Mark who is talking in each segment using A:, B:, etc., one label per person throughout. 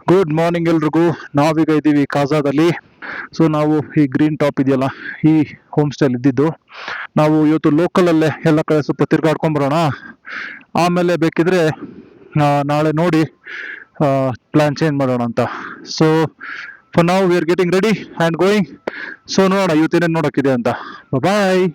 A: Good morning ಎಲ್ರಿಗೂ. ನಾವೀಗ ಇದ್ದೀವಿ ಕಾಜಾದಲ್ಲಿ. ಸೊ ನಾವು ಈ ಗ್ರೀನ್ ಟಾಪ್ ಇದೆಯಲ್ಲ, ಈ ಹೋಮ್ ಸ್ಟೈಲ್ ಇದ್ದಿದ್ದು. ನಾವು ಇವತ್ತು ಲೋಕಲ್ ಅಲ್ಲೇ ಎಲ್ಲ ಕಡೆ ಸ್ವಲ್ಪ ತಿರ್ಗಾಡ್ಕೊಂಡ್ ಬರೋಣ. ಆಮೇಲೆ ಬೇಕಿದ್ರೆ ನಾಳೆ ನೋಡಿ ಪ್ಲಾನ್ ಚೇಂಜ್ ಮಾಡೋಣ ಅಂತ. ಸೊ ಫಾರ್ ನಾವು we are getting ready and going. So ನೋಡೋಣ ಇವತ್ತೇನೇನು ನೋಡೋಕ್ಕಿದೆ ಅಂತ. ಬಾಯ್.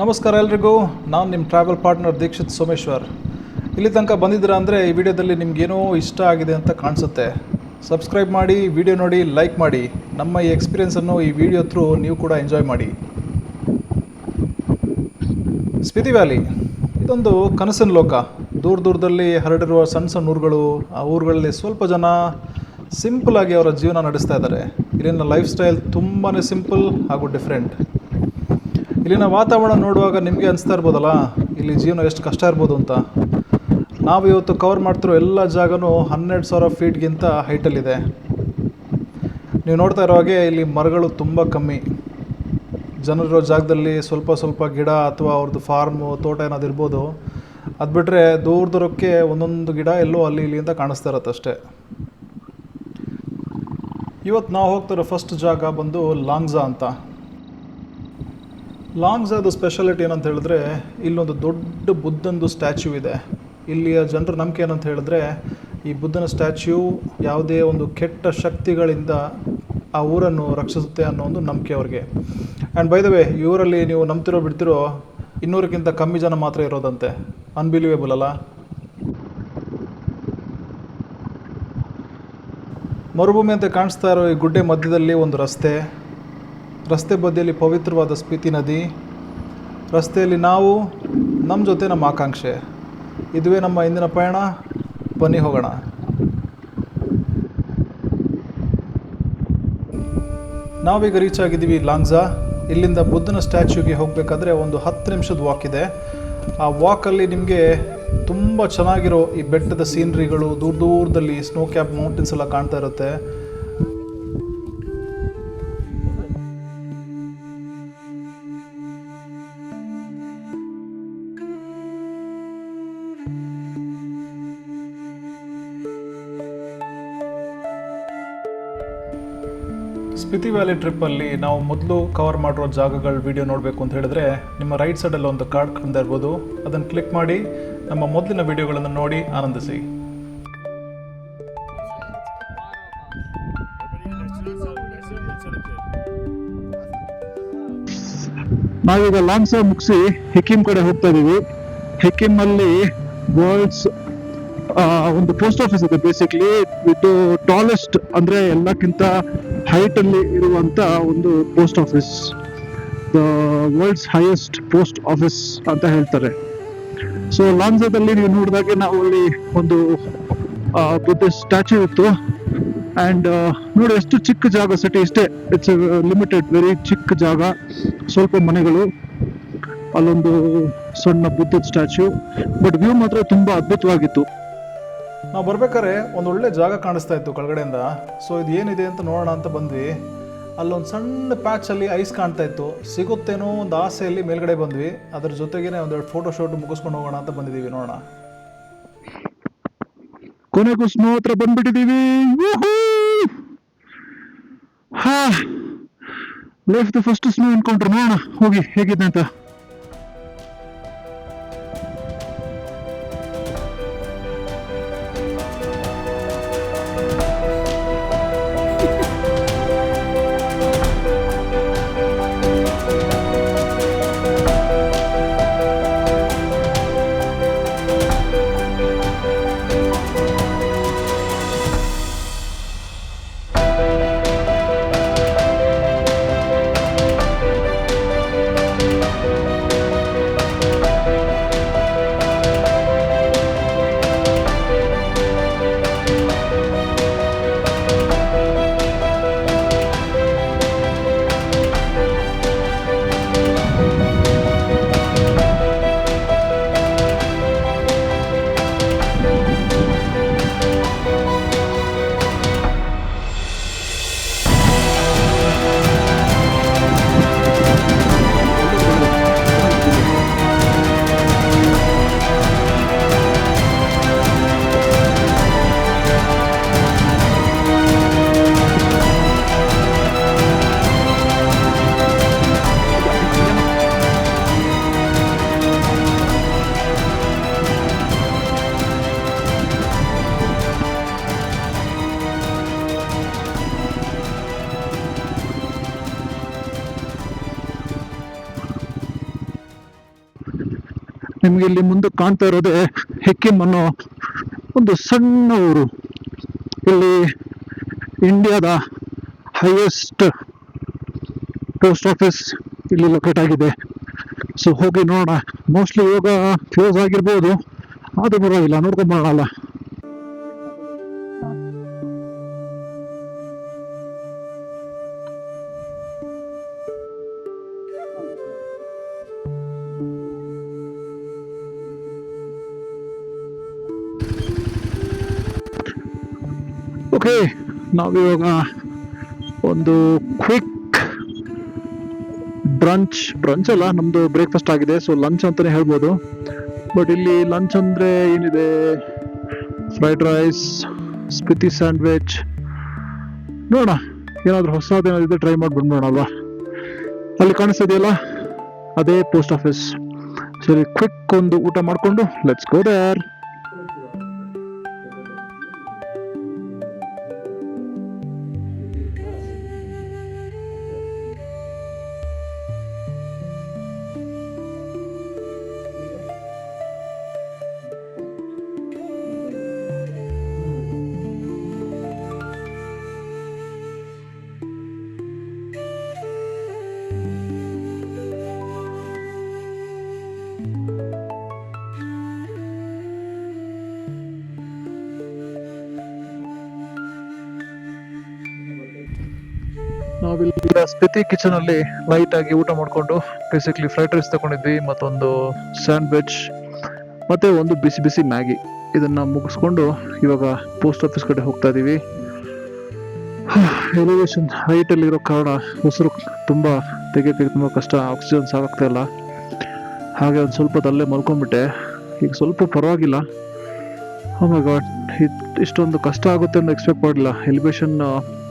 B: ನಮಸ್ಕಾರ ಎಲ್ರಿಗೂ. ನಾನು ನಿಮ್ಮ ಟ್ರಾವೆಲ್ ಪಾರ್ಟ್ನರ್ ದೀಕ್ಷಿತ್ ಸೋಮೇಶ್ವರ್. ಇಲ್ಲಿ ತನಕ ಬಂದಿದ್ದೀರಾ ಅಂದರೆ ಈ ವಿಡಿಯೋದಲ್ಲಿ ನಿಮಗೇನೋ ಇಷ್ಟ ಆಗಿದೆ ಅಂತ ಕಾಣಿಸುತ್ತೆ. ಸಬ್ಸ್ಕ್ರೈಬ್ ಮಾಡಿ, ವಿಡಿಯೋ ನೋಡಿ, ಲೈಕ್ ಮಾಡಿ. ನಮ್ಮ ಈ ಎಕ್ಸ್ಪೀರಿಯೆನ್ಸನ್ನು ಈ ವಿಡಿಯೋ ಥ್ರೂ ನೀವು ಕೂಡ ಎಂಜಾಯ್ ಮಾಡಿ. ಸ್ಪಿತಿ ವ್ಯಾಲಿ ಇದೊಂದು ಕನಸಿನ ಲೋಕ. ದೂರ ದೂರದಲ್ಲಿ ಹರಡಿರುವ ಸಣ್ಣ ಸಣ್ಣ ಊರುಗಳು, ಆ ಊರುಗಳಲ್ಲಿ ಸ್ವಲ್ಪ ಜನ ಸಿಂಪಲಾಗಿ ಅವರ ಜೀವನ ನಡೆಸ್ತಾ ಇದ್ದಾರೆ. ಇಲ್ಲಿನ ಲೈಫ್ ಸ್ಟೈಲ್ ತುಂಬಾ ಸಿಂಪಲ್ ಹಾಗೂ ಡಿಫ್ರೆಂಟ್. ಇಲ್ಲಿನ ವಾತಾವರಣ ನೋಡುವಾಗ ನಿಮಗೆ ಅನಿಸ್ತಾ ಇರ್ಬೋದಲ್ಲ, ಇಲ್ಲಿ ಜೀವನ ಎಷ್ಟು ಕಷ್ಟ ಇರ್ಬೋದು ಅಂತ. ನಾವು ಇವತ್ತು ಕವರ್ ಮಾಡ್ತಿರೋ ಎಲ್ಲ ಜಾಗನೂ 12,000 ಫೀಟ್ಗಿಂತ ಹೈಟಲ್ಲಿದೆ. ನೀವು ನೋಡ್ತಾ ಇರೋ ಹಾಗೆ ಇಲ್ಲಿ ಮರಗಳು ತುಂಬ ಕಮ್ಮಿ. ಜನರಿರೋ ಜಾಗದಲ್ಲಿ ಸ್ವಲ್ಪ ಗಿಡ ಅಥವಾ ಅವ್ರದ್ದು ಫಾರ್ಮು, ತೋಟ ಏನಾದ್ರು ಇರ್ಬೋದು. ಅದು ಬಿಟ್ಟರೆ ದೂರ ದೂರಕ್ಕೆ ಒಂದೊಂದು ಗಿಡ ಎಲ್ಲೋ ಅಲ್ಲಿ ಇಲ್ಲಿ ಅಂತ ಕಾಣಿಸ್ತಾ ಇರತ್ತೆ ಅಷ್ಟೇ. ಇವತ್ತು ನಾವು ಹೋಗ್ತಿರೋ ಫಸ್ಟ್ ಜಾಗ ಬಂದು ಲಾಂಗ್ಜಾ ಅಂತ. ಲಾಂಗ್ಜಾದ ಸ್ಪೆಷಾಲಿಟಿ ಏನಂತ ಹೇಳಿದ್ರೆ, ಇಲ್ಲೊಂದು ದೊಡ್ಡ ಬುದ್ಧಂದು ಸ್ಟ್ಯಾಚ್ಯೂ ಇದೆ. ಇಲ್ಲಿಯ ಜನರ ನಂಬಿಕೆ ಏನಂತ ಹೇಳಿದ್ರೆ, ಈ ಬುದ್ಧನ ಸ್ಟ್ಯಾಚ್ಯೂ ಯಾವುದೇ ಒಂದು ಕೆಟ್ಟ ಶಕ್ತಿಗಳಿಂದ ಆ ಊರನ್ನು ರಕ್ಷಿಸುತ್ತೆ ಅನ್ನೋ ಒಂದು ನಂಬಿಕೆ ಅವ್ರಿಗೆ. ಆ್ಯಂಡ್ ಬೈ ದ ವೇ, ಈ ಊರಲ್ಲಿ ನೀವು ನಂಬ್ತಿರೋ ಬಿಡ್ತಿರೋ 200ಕ್ಕಿಂತ ಕಮ್ಮಿ ಜನ ಮಾತ್ರ ಇರೋದಂತೆ. ಅನ್ಬಿಲಿವೇಬಲ್ ಅಲ್ಲ. ಮರುಭೂಮಿ ಅಂತ ಕಾಣಿಸ್ತಾ ಇರೋ ಈ ಗುಡ್ಡೆ ಮಧ್ಯದಲ್ಲಿ ಒಂದು ರಸ್ತೆ ಬದಿಯಲ್ಲಿ ಪವಿತ್ರವಾದ ಸ್ಪಿತಿ ನದಿ. ರಸ್ತೆಯಲ್ಲಿ ನಾವು, ನಮ್ಮ ಜೊತೆ ನಮ್ಮ ಆಕಾಂಕ್ಷೆ. ಇದುವೇ ನಮ್ಮ ಇಂದಿನ ಪಯಣ. ಬನ್ನಿ ಹೋಗೋಣ. ನಾವೀಗ ರೀಚ್ ಆಗಿದ್ದೀವಿ ಲಾಂಗ್ಜಾ. ಇಲ್ಲಿಂದ ಬುದ್ಧನ ಸ್ಟ್ಯಾಚ್ಯೂಗೆ ಹೋಗಬೇಕಾದ್ರೆ ಒಂದು 10 ನಿಮಿಷದ ವಾಕ್ ಇದೆ. ಆ ವಾಕಲ್ಲಿ ನಿಮಗೆ ತುಂಬ ಚೆನ್ನಾಗಿರೋ ಈ ಬೆಟ್ಟದ ಸೀನ್ರಿಗಳು, ದೂರದಲ್ಲಿ ಸ್ನೋ ಕ್ಯಾಪ್ ಮೌಂಟೇನ್ಸ್ ಎಲ್ಲ ಕಾಣ್ತಾ ಇರುತ್ತೆ. ಸ್ಪಿತಿ ವ್ಯಾಲಿ ಟ್ರಿಪ್ಪಲ್ಲಿ ನಾವು ಮೊದಲು ಕವರ್ ಮಾಡಿರೋ ಜಾಗಗಳ ವಿಡಿಯೋ ನೋಡಬೇಕು ಅಂತ ಹೇಳಿದ್ರೆ, ನಿಮ್ಮ ರೈಟ್ ಸೈಡಲ್ಲಿ ಒಂದು ಕಾರ್ಡ್ ಕಾಣ್ತಾ ಇರ್ಬೋದು. ಅದನ್ನು ಕ್ಲಿಕ್ ಮಾಡಿ ನಮ್ಮ ಮೊದಲಿನ ವಿಡಿಯೋಗಳನ್ನು ನೋಡಿ ಆನಂದಿಸಿ.
A: ನಾವೀಗ ಲಾಂಗ್ಜಾ ಮುಗಿಸಿ ಹಿಕ್ಕಿಂ ಕಡೆ ಹೋಗ್ತಾ ಇದೀವಿ. ಹಿಕ್ಕಿಮಲ್ಲಿ ವರ್ಲ್ಡ್ಸ್ ಒಂದು ಪೋಸ್ಟ್ ಆಫೀಸ್ ಇದೆ. ಬೇಸಿಕ್ಲಿ ಇದು ಟಾಲೆಸ್ಟ್, ಅಂದ್ರೆ ಎಲ್ಲಕ್ಕಿಂತ ಹೈಟ್ ಅಲ್ಲಿ ಇರುವಂತ ಒಂದು post office. The world's highest post office ಅಂತ ಹೇಳ್ತಾರೆ. ಸೊ ಲಾಂಗ್ಜಾದಲ್ಲಿ ನೀವು ನೋಡಿದಾಗೆ ನಾವು ಅಲ್ಲಿ ಒಂದು ಬುದ್ಧ ಸ್ಟ್ಯಾಚ್ಯೂ ಇತ್ತು. ಆ್ಯಂಡ್ ನೋಡಿ ಎಷ್ಟು ಚಿಕ್ಕ ಜಾಗ, ಸಿಟಿ ಇಷ್ಟೇ. ಇಟ್ಸ್ ಲಿಮಿಟೆಡ್, ವೆರಿ ಚಿಕ್ಕ ಜಾಗ, ಸ್ವಲ್ಪ ಮನೆಗಳು, ಅಲ್ಲೊಂದು ಸಣ್ಣ ಬುದ್ಧದ ಸ್ಟ್ಯಾಚ್ಯೂ. ಬಟ್ ವ್ಯೂ ಮಾತ್ರ ತುಂಬಾ ಅದ್ಭುತವಾಗಿತ್ತು.
B: ನಾವು ಬರ್ಬೇಕಾದ್ರೆ ಒಂದು ಒಳ್ಳೆ ಜಾಗ ಕಾಣಿಸ್ತಾ ಇತ್ತು ಕೆಳಗಡೆಯಿಂದ. ಸೊ ಇದು ಏನಿದೆ ಅಂತ ನೋಡೋಣ ಅಂತ ಬಂದ್ವಿ. ಅಲ್ಲೊಂದು ಸಣ್ಣ ಪ್ಯಾಚಲ್ಲಿ ಐಸ್ ಕಾಣ್ತಾ ಇತ್ತು. ಸಿಗುತ್ತೇನೋ ಒಂದು ಆಸೆಯಲ್ಲಿ ಮೇಲ್ಗಡೆ ಬಂದ್ವಿ. ಅದ್ರ ಜೊತೆಗೇ ಒಂದೆರಡು ಫೋಟೋ ಶೂಟ್ ಮುಗಿಸ್ಕೊಂಡು ಹೋಗೋಣ ಅಂತ ಬಂದಿದ್ದೀವಿ. ನೋಡೋಣ.
A: ಕೊನೆಗೂ ಸ್ನೋ ಹತ್ರ ಬಂದ್ಬಿಟ್ಟಿದ್ದೀವಿ. Life the first snow encounter, ನೋಡೋಣ ಹೋಗಿ ಹೇಗಿದೆ ಅಂತ. ನಿಮ್ಗೆ ಇಲ್ಲಿ ಮುಂದೆ ಕಾಣ್ತಾ ಇರೋದೇ ಹಿಕ್ಕಿಮ್ ಅನ್ನೋ ಒಂದು ಸಣ್ಣ ಊರು. ಇಲ್ಲಿ ಇಂಡಿಯಾದ ಹೈಯೆಸ್ಟ್ ಪೋಸ್ಟ್ ಆಫೀಸ್ ಇಲ್ಲಿ ಲೊಕೇಟ್ ಆಗಿದೆ. ಸೊ ಹೋಗಿ ನೋಡೋಣ. ಮೋಸ್ಟ್ಲಿ ಇವಾಗ ಕ್ಲೋಸ್ ಆಗಿರ್ಬೋದು, ಆದ್ರೂ ಪರವಾಗಿಲ್ಲ, ನೋಡ್ಕೊಂಡ್ ಬರೋಣ. ಓಕೆ, ನಾವಿವಾಗ ಒಂದು ಕ್ವಿಕ್ ಬ್ರಂಚ್ ಅಲ್ಲ, ನಮ್ದು ಬ್ರೇಕ್ಫಾಸ್ಟ್ ಆಗಿದೆ. ಸೊ ಲಂಚ್ ಅಂತಾನೆ ಹೇಳ್ಬೋದು. ಬಟ್ ಇಲ್ಲಿ ಲಂಚ್ ಅಂದ್ರೆ ಏನಿದೆ, ಫ್ರೈಡ್ ರೈಸ್, ಸ್ಪಿತಿ ಸ್ಯಾಂಡ್ವಿಚ್. ನೋಡೋಣ, ಏನಾದ್ರು ಹೊಸದೇನಾದಿದೆ ಟ್ರೈ ಮಾಡಿ ಬಂದ್ಬಿಡೋಣಲ್ವಾ. ಅಲ್ಲಿ ಕಾಣಿಸ್ತಿದೆಯಲ್ಲ, ಅದೇ ಪೋಸ್ಟ್ ಆಫೀಸ್. ಸರಿ, ಕ್ವಿಕ್ ಒಂದು ಊಟ ಮಾಡಿಕೊಂಡು ಲೆಟ್ಸ್ ಗೋ ದೇರ್. ನಾವಿಲ್ಲಿ ಸ್ಪಿತಿ ಕಿಚನ್ ಅಲ್ಲಿ ಲೈಟ್ ಆಗಿ ಊಟ ಮಾಡ್ಕೊಂಡು ಬೇಸಿಕ್ಲಿ ಫ್ರೈಡ್ ರೈಸ್ ತಗೊಂಡಿದ್ವಿ, ಮತ್ತೊಂದು ಸ್ಯಾಂಡ್ವಿಚ್, ಮತ್ತೆ ಒಂದು ಬಿಸಿ ಬಿಸಿ ಮ್ಯಾಗಿ. ಇದನ್ನ ಮುಗಿಸ್ಕೊಂಡು ಇವಾಗ ಪೋಸ್ಟ್ ಆಫೀಸ್ ಕಡೆ ಹೋಗ್ತಾ ಇದೀವಿ. ಎಲಿವೇಶನ್ ಹೈಟ್ ಅಲ್ಲಿ ಇರೋ ಕಾರಣ ಉಸಿರು ತುಂಬಾ ತೆಗಿಯೋಕೆ ತುಂಬಾ ಕಷ್ಟ, ಆಕ್ಸಿಜನ್ ಸಾಕಾಗ್ತಾ ಇಲ್ಲ. ಹಾಗೆ ಒಂದು ಸ್ವಲ್ಪ ತಲ್ಲೇ ಮಲ್ಕೊಂಡ್ಬಿಟ್ಟೆ. ಈಗ ಸ್ವಲ್ಪ ಪರವಾಗಿಲ್ಲ. ಓ ಮೈ ಗಾಡ್, ಇಷ್ಟೊಂದು ಕಷ್ಟ ಆಗುತ್ತೆ ಅಂತ ಎಕ್ಸ್ಪೆಕ್ಟ್ ಮಾಡಲಿಲ್ಲ. ಎಲಿವೇಶನ್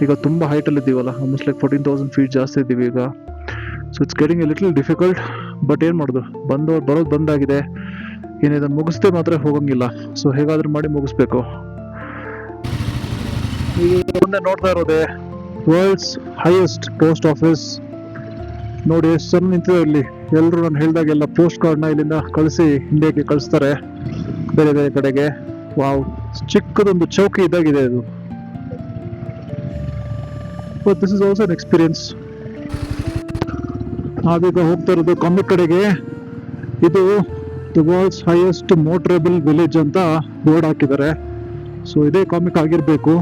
A: ಈಗ ತುಂಬ ಹೈಟಲ್ಲಿ ಇದ್ದೀವಲ್ಲ, ಆಲ್ಮೋಸ್ಟ್ ಲೈಕ್ 14,000 ಫೀಟ್ ಜಾಸ್ತಿ ಇದ್ದೀವಿ ಈಗ. So it's getting A little difficult. But ಏನು ಮಾಡೋದು, ಬರೋದು ಬಂದಾಗಿದೆ. ಏನಿದನ್ನು ಮುಗಿಸ್ದೆ ಮಾತ್ರ ಹೋಗಂಗಿಲ್ಲ. ಸೊ ಹೇಗಾದ್ರೂ ಮಾಡಿ ಮುಗಿಸ್ಬೇಕು. ಈಗ ಮುಂದೆ ನೋಡ್ತಾ ಇರೋದೆ ವರ್ಲ್ಡ್ಸ್ ಹೈಯೆಸ್ಟ್ ಪೋಸ್ಟ್ ಆಫೀಸ್. ನೋಡಿ ಎಷ್ಟು ಜನ ನಿಂತಿದೆ ಇಲ್ಲಿ. ಎಲ್ಲರೂ ನಾನು ಹೇಳಿದಾಗೆಲ್ಲ ಪೋಸ್ಟ್ ಕಾರ್ಡ್ನ ಇಲ್ಲಿಂದ ಕಳಿಸಿ ಇಂಡಿಯಾಗೆ ಕಳಿಸ್ತಾರೆ, ಬೇರೆ ಬೇರೆ ಕಡೆಗೆ. ವಾವ್, ಚಿಕ್ಕದೊಂದು ಚೌಕಿ ಇದ್ದಾಗಿದೆ ಇದು. But this is also an experience. ನಾವೀಗ ಹೋಗ್ತಾ ಇರೋದು ಕಾಮಿಕ್ ಕಡೆಗೆ. ಇದು ದ ವರ್ಲ್ಡ್ಸ್ ಹೈಯೆಸ್ಟ್ ಮೋಟ್ರೇಬಲ್ ವಿಲೇಜ್ ಅಂತ ಬೋರ್ಡ್ ಹಾಕಿದ್ದಾರೆ. ಸೊ ಇದೇ ಕಾಮಿಕ್ ಆಗಿರ್ಬೇಕು.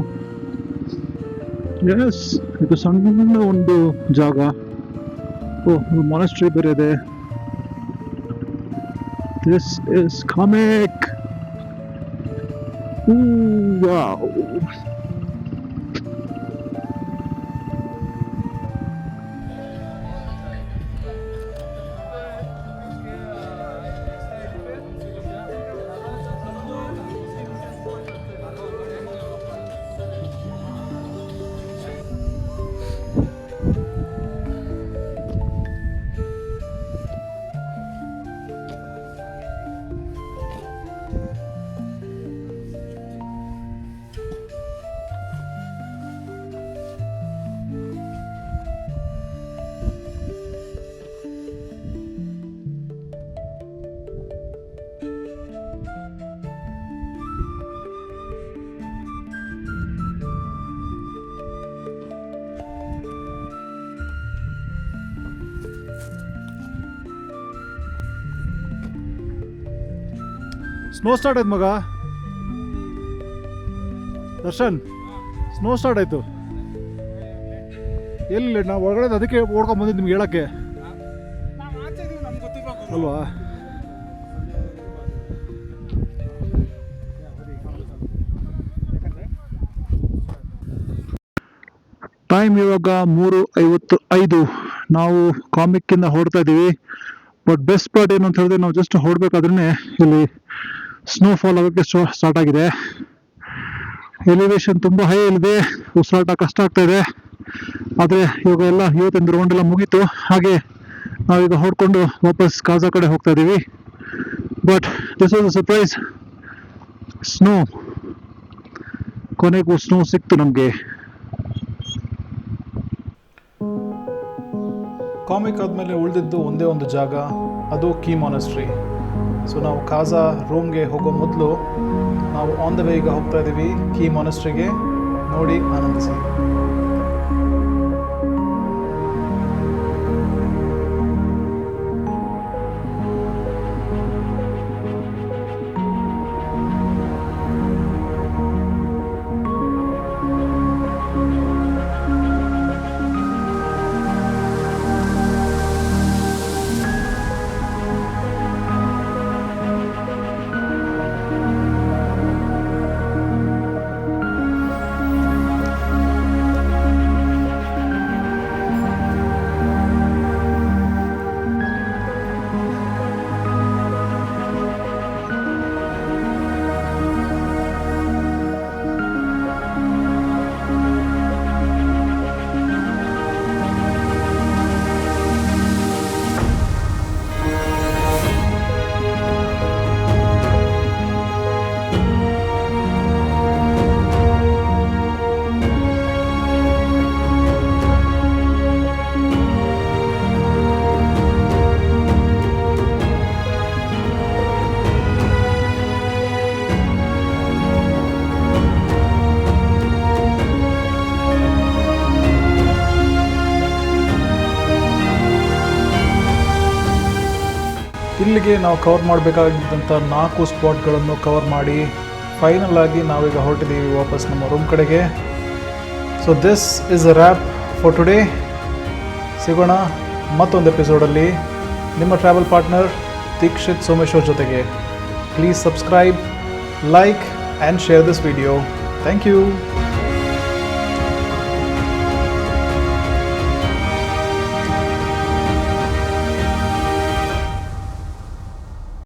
A: ಎಸ್, ಇದು ಸಣ್ಣ ಒಂದು ಜಾಗ. ಓಹ್, ಮಾನೆಸ್ಟ್ರಿ ಬೇರೆ ಇದೆ. This is comic. Wow. Snow start ಆಯ್ತು ಮಗ. ದರ್ಶನ್, ಸ್ನೋ ಸ್ಟಾರ್ಟ್ ಆಯಿತು. ಎಲ್ಲಿ ನಾವು ಒಳಗಡೆ ಅದಕ್ಕೆ ಓಡ್ಕೊಂಡು ಬಂದಿದ್ದು ನಿಮ್ಗೆ ಹೇಳೋಕ್ಕೆ ಅಲ್ವಾ. ಟೈಮ್ ಇವಾಗ 3:55. ನಾವು ಕಾಮಿಕ್ಕಿಂದ ಹೊರಡ್ತಾ ಇದ್ದೀವಿ. ಬಟ್ ಬೆಸ್ಟ್ ಪಾರ್ಟ್ ಏನು ಅಂತ ಹೇಳಿದ್ರೆ, ನಾವು ಜಸ್ಟ್ ಹೊರಡ್ಬೇಕಾದ್ರೆ ಇಲ್ಲಿ ಸ್ನೋಫಾಲ್ ಆಗೋಕ್ಕೆ ಸ್ಟಾರ್ಟ್ ಆಗಿದೆ. ಎಲಿವೇಶನ್ ತುಂಬ ಹೈ ಇದೆ, ಉಸಿರಾಟ ಕಷ್ಟ ಆಗ್ತಾ ಇದೆ. ಆದರೆ ಇವಾಗ ಎಲ್ಲ ಇವತ್ತಿನ ರೌಂಡ್ ಎಲ್ಲ ಮುಗೀತು. ಹಾಗೆ ನಾವೀಗ ಹೊಡ್ಕೊಂಡು ವಾಪಸ್ ಕಾಜಾ ಕಡೆ ಹೋಗ್ತಾ ಇದ್ದೀವಿ. But this was a surprise. Snow, ಕೊನೆಗೂ ಸ್ನೋ ಸಿಕ್ತು ನಮಗೆ.
B: ಕಾಮಿಕ್ ಆದಮೇಲೆ ಉಳಿದಿದ್ದು ಒಂದೇ ಒಂದು ಜಾಗ, ಅದು ಕೀ ಮಾನೆಸ್ಟ್ರಿ. ಸೊ ನಾವು ಕಾಜಾ ರೂಮ್ಗೆ ಹೋಗೋ ಮೊದಲು ನಾವು ಆನ್ ದ ವೇ ಈಗ ಹೋಗ್ತಾ ಇದ್ದೀವಿ ಕೀ ಮಾನೆಸ್ಟ್ರಿಗೆ. ನೋಡಿ, ಆನಂದಿಸಿ. ಇಲ್ಲಿಗೆ ನಾವು ಕವರ್ ಮಾಡಬೇಕಾಗಿದ್ದಂಥ 4 ಸ್ಪಾಟ್ಗಳನ್ನು ಕವರ್ ಮಾಡಿ ಫೈನಲ್ ಆಗಿ ನಾವೀಗ ಹೊರಟಿದ್ದೀವಿ ವಾಪಸ್ ನಮ್ಮ ರೂಮ್ ಕಡೆಗೆ. So this is a wrap for today. ಸಿಗೋಣ ಮತ್ತೊಂದು ಎಪಿಸೋಡಲ್ಲಿ ನಿಮ್ಮ ಟ್ರಾವೆಲ್ ಪಾರ್ಟ್ನರ್ ದೀಕ್ಷಿತ್ ಸೋಮೇಶ್ವರ್ ಜೊತೆಗೆ. Please subscribe, like and share this video. Thank you.